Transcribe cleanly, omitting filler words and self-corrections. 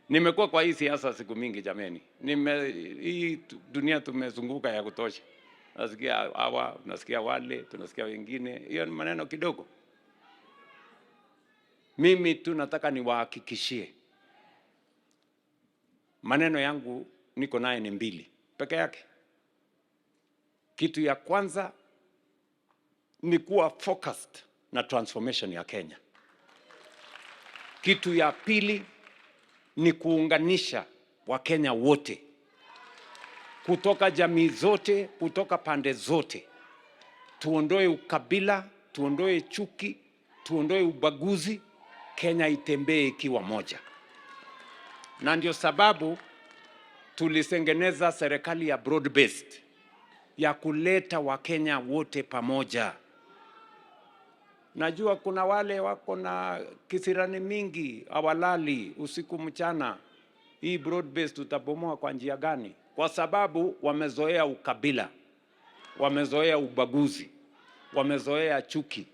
Nimekuwa kwa hii siasa siku mingi jameni. Hii dunia tumezunguka ya kutosha. Nasikia hawa, tunasikia wale, tunasikia wengine. Hiyo ni maneno kidogo. Mimi tu nataka niwahakikishie. Maneno yangu niko naye ni mbili peke yake. Kitu ya kwanza ni kuwa focused na transformation ya Kenya. Kitu ya pili ni kuunganisha Wakenya wote kutoka jamii zote, kutoka pande zote. Tuondoe ukabila, tuondoe chuki, tuondoe ubaguzi, Kenya itembee ikiwa moja. Na ndio sababu tulisengeneza serikali ya broad based ya kuleta Wakenya wote pamoja. Najua kuna wale wako na kisirani mingi, hawalali usiku mchana. Hii broad based tutabomoa kwa njia gani? Kwa sababu wamezoea ukabila, wamezoea ubaguzi, wamezoea chuki.